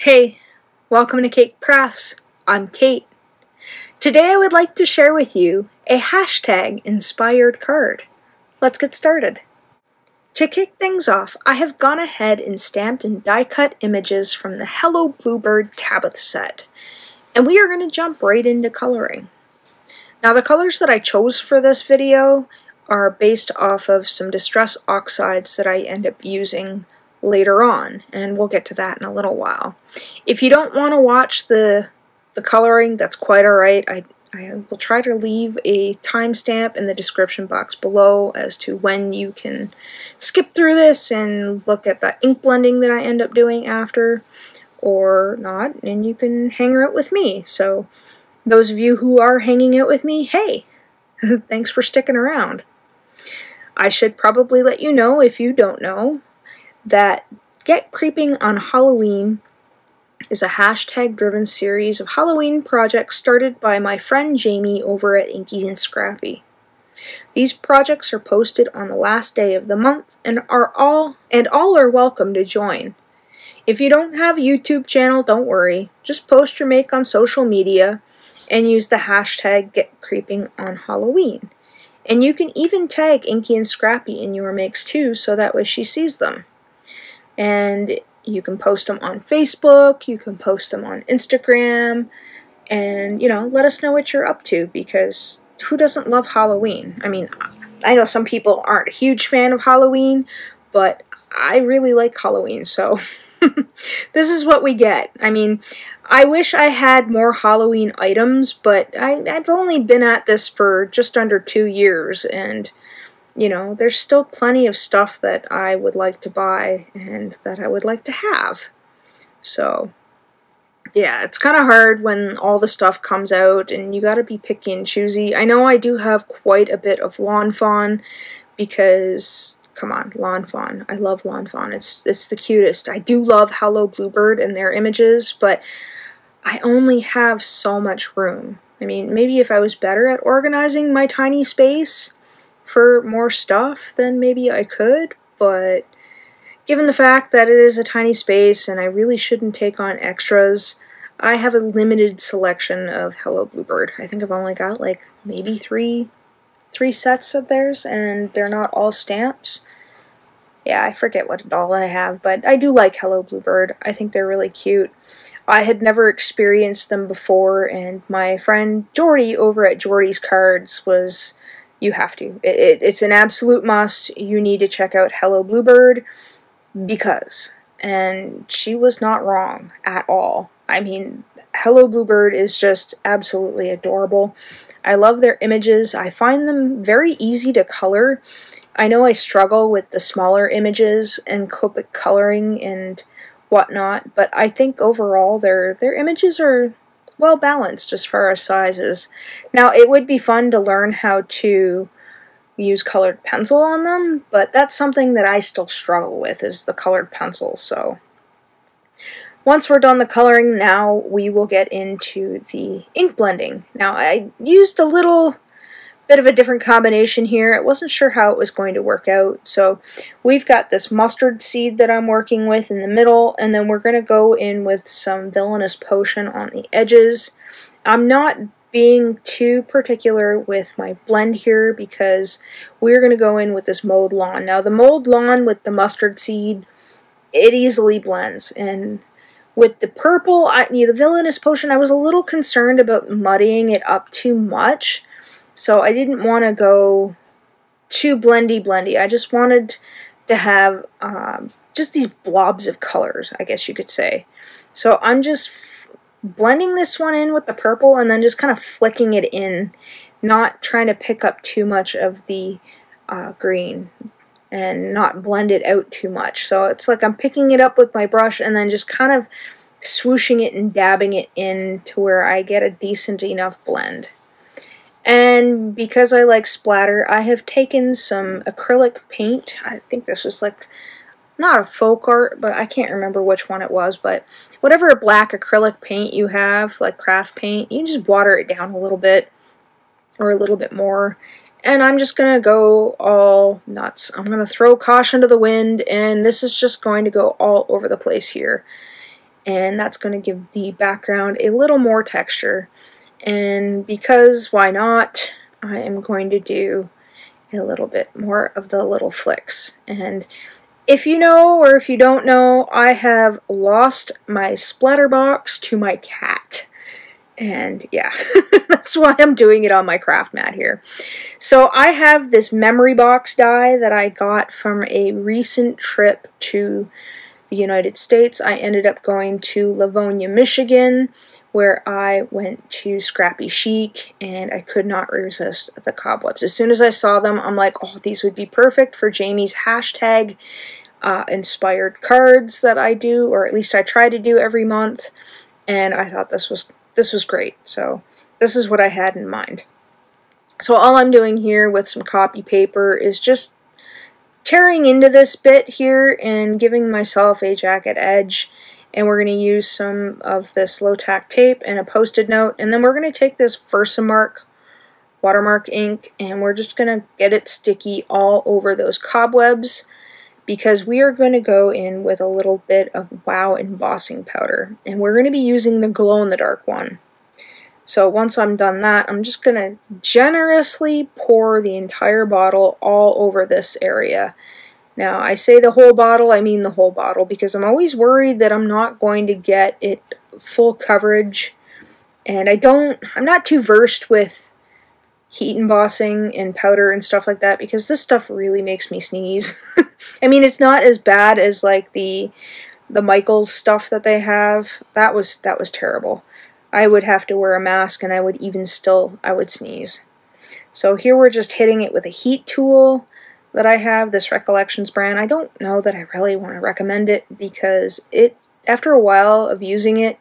Hey, welcome to Keight Krafts. I'm Keight. Today I would like to share with you a hashtag-inspired card. Let's get started. To kick things off, I have gone ahead and stamped and die-cut images from the Hello Bluebird Tabitha set, and we are going to jump right into coloring. Now the colors that I chose for this video are based off of some distress oxides that I end up using later on, and we'll get to that in a little while. If you don't want to watch the coloring, that's quite alright. I will try to leave a timestamp in the description box below as to when you can skip through this and look at the ink blending that I end up doing after, or not, and you can hang out with me. So those of you who are hanging out with me, hey, thanks for sticking around. I should probably let you know, if you don't know, that Get Creeping on Halloween is a hashtag-driven series of Halloween projects started by my friend Jaime over at Inky and Scrappy. These projects are posted on the last day of the month and all are welcome to join. If you don't have a YouTube channel, don't worry. Just post your make on social media and use the hashtag Get Creeping on Halloween. And you can even tag Inky and Scrappy in your makes too, so that way she sees them. And you can post them on Facebook, you can post them on Instagram, and, you know, let us know what you're up to, because who doesn't love Halloween? I mean, I know some people aren't a huge fan of Halloween, but I really like Halloween, so this is what we get. I mean, I wish I had more Halloween items, but I've only been at this for just under 2 years, and you know, there's still plenty of stuff that I would like to buy and that I would like to have. So, yeah, it's kind of hard when all the stuff comes out and you gotta be picky and choosy. I know I do have quite a bit of Lawn Fawn because, come on, Lawn Fawn. I love Lawn Fawn. It's the cutest. I do love Hello Bluebird and their images, but I only have so much room. I mean, maybe if I was better at organizing my tiny space for more stuff, then maybe I could, but given the fact that it is a tiny space and I really shouldn't take on extras, I have a limited selection of Hello Bluebird. I think I've only got like maybe three sets of theirs, and they're not all stamps. Yeah, I forget what all I have, but I do like Hello Bluebird. I think they're really cute. I had never experienced them before, and my friend Jordy over at Jordy's Cards was, you have to. It's an absolute must. You need to check out Hello Bluebird because, and she was not wrong at all. I mean, Hello Bluebird is just absolutely adorable. I love their images. I find them very easy to color. I know I struggle with the smaller images and Copic coloring and whatnot, but I think overall their images are well balanced as far as sizes. Now, it would be fun to learn how to use colored pencil on them, but that's something that I still struggle with, is the colored pencil. So once we're done the coloring, now we will get into the ink blending. Now, I used a little bit of a different combination here. I wasn't sure how it was going to work out, so we've got this mustard seed that I'm working with in the middle, and then we're going to go in with some Villainous Potion on the edges. I'm not being too particular with my blend here because we're going to go in with this Mowed Lawn. Now, the Mowed Lawn with the mustard seed, it easily blends, and with the purple, the Villainous Potion, I was a little concerned about muddying it up too much. So I didn't want to go too blendy. I just wanted to have just these blobs of colors, I guess you could say. So I'm just blending this one in with the purple and then just kind of flicking it in, not trying to pick up too much of the green and not blend it out too much. So it's like I'm picking it up with my brush and then just kind of swooshing it and dabbing it in to where I get a decent enough blend. And because I like splatter, I have taken some acrylic paint. I think this was like, not a folk art, but I can't remember which one it was, but whatever black acrylic paint you have, like craft paint, you just water it down a little bit, or a little bit more. And I'm just going to go all nuts. I'm going to throw caution to the wind, and this is just going to go all over the place here. and that's going to give the background a little more texture. And because why not, I am going to do a little bit more of the little flicks. And if you know or if you don't know, I have lost my splatter box to my cat. And yeah, that's why I'm doing it on my craft mat here. So I have this memory box die that I got from a recent trip to the United States. I ended up going to Livonia, Michigan, where I went to Scrappy Chic, and I could not resist the cobwebs. As soon as I saw them, I'm like, oh, these would be perfect for Jaime's hashtag inspired cards that I do, or at least I try to do every month, and I thought this was great. So this is what I had in mind. So all I'm doing here with some copy paper is just tearing into this bit here and giving myself a jagged edge. And we're going to use some of this low-tack tape and a post-it note, and then we're going to take this Versamark watermark ink and we're just going to get it sticky all over those cobwebs, because we are going to go in with a little bit of Wow embossing powder, and we're going to be using the glow-in-the-dark one. So once I'm done that, I'm just going to generously pour the entire bottle all over this area. Now, I say the whole bottle, I mean the whole bottle, because I'm always worried that I'm not going to get it full coverage, and I'm not too versed with heat embossing and powder and stuff like that, because this stuff really makes me sneeze. I mean, it's not as bad as like the Michaels stuff that they have. That was terrible. I would have to wear a mask, and I would sneeze. So here we're just hitting it with a heat tool that I have, this Recollections brand. I don't know that I really want to recommend it, because after a while of using it,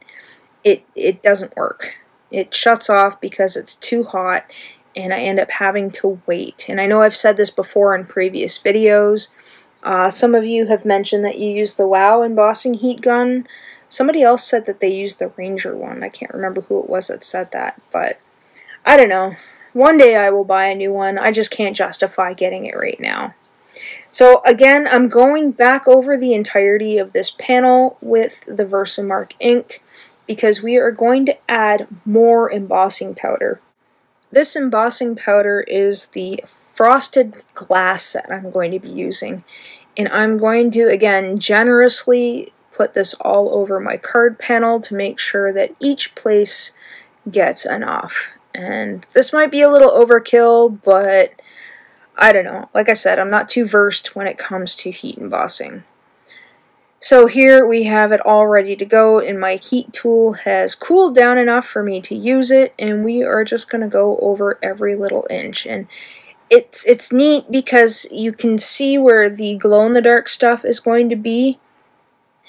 it doesn't work. It shuts off because it's too hot, and I end up having to wait. And I know I've said this before in previous videos. Some of you have mentioned that you use the Wow embossing heat gun. Somebody else said that they used the Ranger one. I can't remember who it was that said that, but I don't know. One day I will buy a new one. I just can't justify getting it right now. So again, I'm going back over the entirety of this panel with the Versamark ink, because we are going to add more embossing powder. This embossing powder is the frosted glass that I'm going to be using, and I'm going to, again, generously put this all over my card panel to make sure that each place gets enough. And this might be a little overkill, but I don't know. Like I said, I'm not too versed when it comes to heat embossing. So here we have it all ready to go, and my heat tool has cooled down enough for me to use it, and we are just going to go over every little inch. And it's neat because you can see where the glow-in-the-dark stuff is going to be,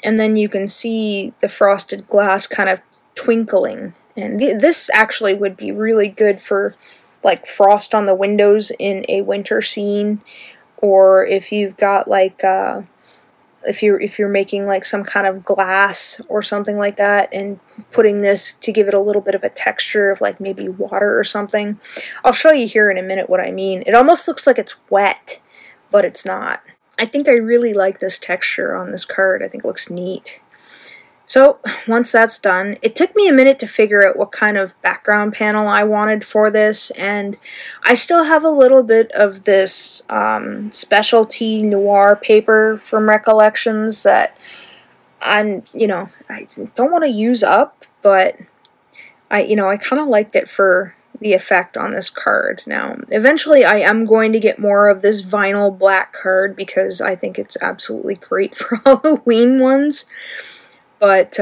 and then you can see the frosted glass kind of twinkling. And this actually would be really good for like frost on the windows in a winter scene, or if you've got like if you're making like some kind of glass or something like that, and putting this to give it a little bit of a texture of like maybe water or something. I'll show you here in a minute what I mean. It almost looks like it's wet, but it's not. I think I really like this texture on this card. I think it looks neat. So once that's done, it took me a minute to figure out what kind of background panel I wanted for this, and I still have a little bit of this specialty Noir paper from Recollections that I don't want to use up, but I kind of liked it for the effect on this card. Now, eventually I am going to get more of this vinyl black card, because I think it's absolutely great for Halloween ones. But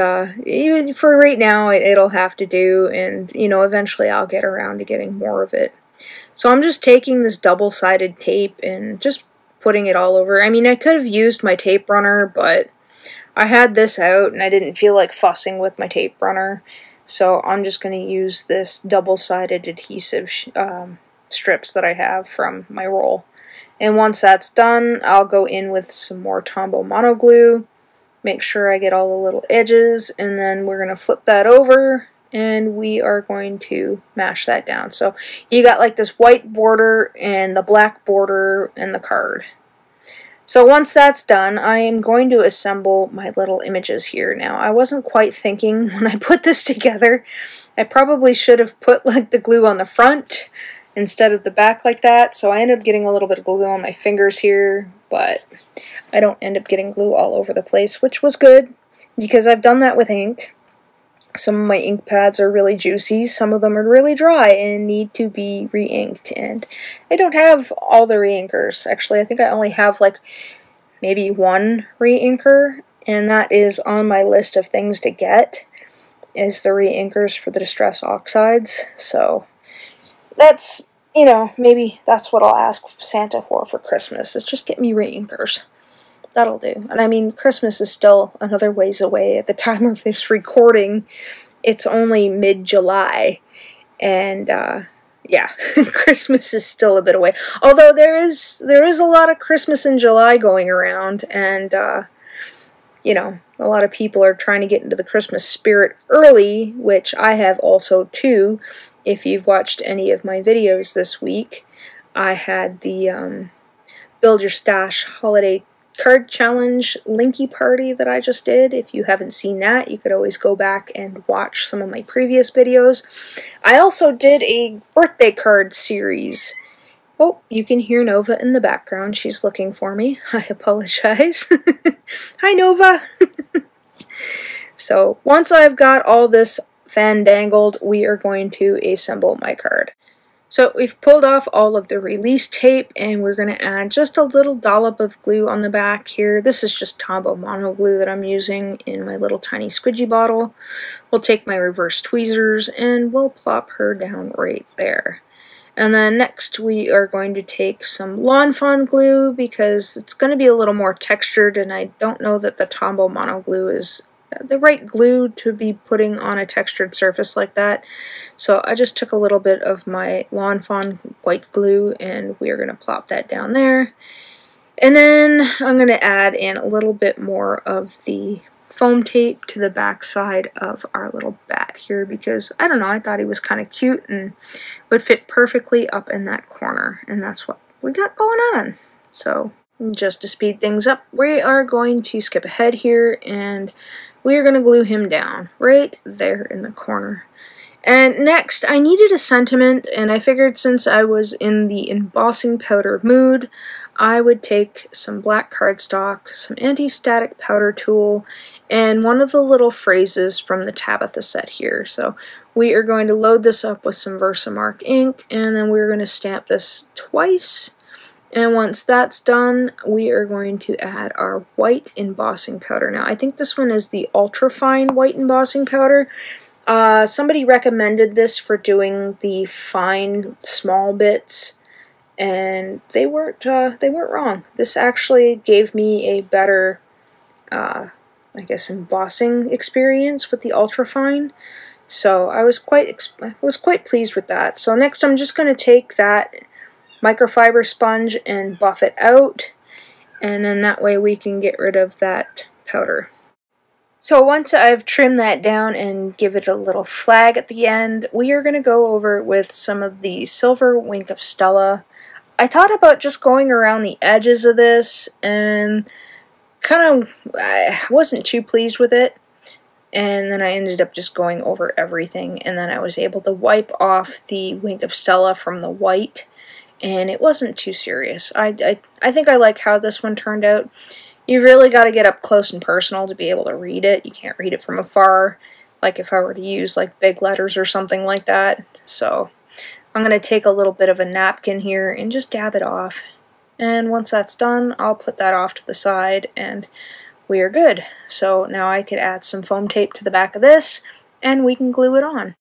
even for right now, it'll have to do, and eventually I'll get around to getting more of it. So I'm just taking this double-sided tape and just putting it all over. I mean, I could have used my tape runner, but I had this out and I didn't feel like fussing with my tape runner. So I'm just going to use this double-sided adhesive strips that I have from my roll. And once that's done, I'll go in with some more Tombo Mono glue. Make sure I get all the little edges, and then we're going to flip that over, and we are going to mash that down. So you got like this white border and the black border and the card. So once that's done, I am going to assemble my little images here. Now, I wasn't quite thinking when I put this together. I probably should have put like the glue on the front instead of the back like that, so I ended up getting a little bit of glue on my fingers here, but I don't end up getting glue all over the place, which was good, because I've done that with ink. Some of my ink pads are really juicy, some of them are really dry and need to be re-inked, and I don't have all the re-inkers. Actually, I think I only have like maybe one re-inker, and that is on my list of things to get, is the re-inkers for the Distress Oxides. So that's, you know, maybe that's what I'll ask Santa for Christmas, is just get me re-inkers. That'll do. And I mean, Christmas is still another ways away. At the time of this recording, it's only mid-July. And, yeah, Christmas is still a bit away. Although there is a lot of Christmas in July going around. And, you know, a lot of people are trying to get into the Christmas spirit early, which I have also, too. If you've watched any of my videos this week, I had the Build Your Stash Holiday Card Challenge Linky Party that I just did. If you haven't seen that, you could always go back and watch some of my previous videos. I also did a birthday card series. Oh, you can hear Nova in the background. She's looking for me. I apologize. Hi, Nova! So, once I've got all this fandangled, we are going to assemble my card. So we've pulled off all of the release tape, and we're going to add just a little dollop of glue on the back here. This is just Tombo Mono glue that I'm using in my little tiny squidgy bottle. We'll take my reverse tweezers, and we'll plop her down right there. And then next we are going to take some Lawn Fawn glue, because it's going to be a little more textured, and I don't know that the Tombo Mono glue is the right glue to be putting on a textured surface like that. So I just took a little bit of my Lawn Fawn white glue, and we are going to plop that down there. And then I'm going to add in a little bit more of the foam tape to the back side of our little bat here, because, I don't know, I thought he was kind of cute and would fit perfectly up in that corner, and that's what we got going on. So just to speed things up, we are going to skip ahead here, and we are going to glue him down right there in the corner. And next, I needed a sentiment, and I figured since I was in the embossing powder mood, I would take some black cardstock, some anti-static powder tool, and one of the little phrases from the Tabitha set here. So we are going to load this up with some Versamark ink, and then we're going to stamp this twice. And once that's done, we are going to add our white embossing powder. Now, I think this one is the ultra fine white embossing powder. Somebody recommended this for doing the fine small bits, and they weren't wrong. This actually gave me a better, I guess, embossing experience with the ultra fine. So I was quite pleased with that. So next, I'm just going to take that microfiber sponge and buff it out, and then that way we can get rid of that powder. So once I've trimmed that down and give it a little flag at the end, we are going to go over with some of the Silver Wink of Stella. I thought about just going around the edges of this, and I wasn't too pleased with it, and then I ended up just going over everything, and then I was able to wipe off the Wink of Stella from the white, and it wasn't too serious. I think I like how this one turned out. You really got to get up close and personal to be able to read it. You can't read it from afar, like if I were to use like big letters or something like that. So I'm going to take a little bit of a napkin here and just dab it off. And once that's done, I'll put that off to the side, and we are good. So now I could add some foam tape to the back of this, and we can glue it on.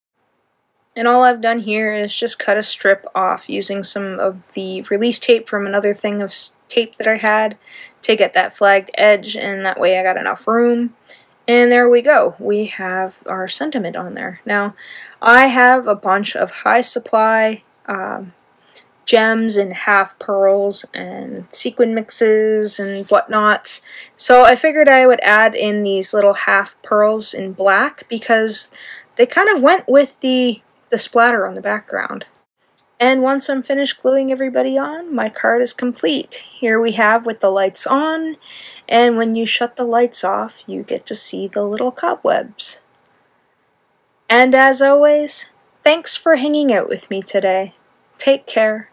And all I've done here is just cut a strip off using some of the release tape from another thing of tape that I had to get that flagged edge, and that way I got enough room. And there we go. We have our sentiment on there. Now, I have a bunch of high supply gems and half pearls and sequin mixes and whatnots. So I figured I would add in these little half pearls in black, because they kind of went with the splatter on the background. And once I'm finished gluing everybody on, my card is complete. Here we have with the lights on, and when you shut the lights off, you get to see the little cobwebs. And as always, thanks for hanging out with me today. Take care.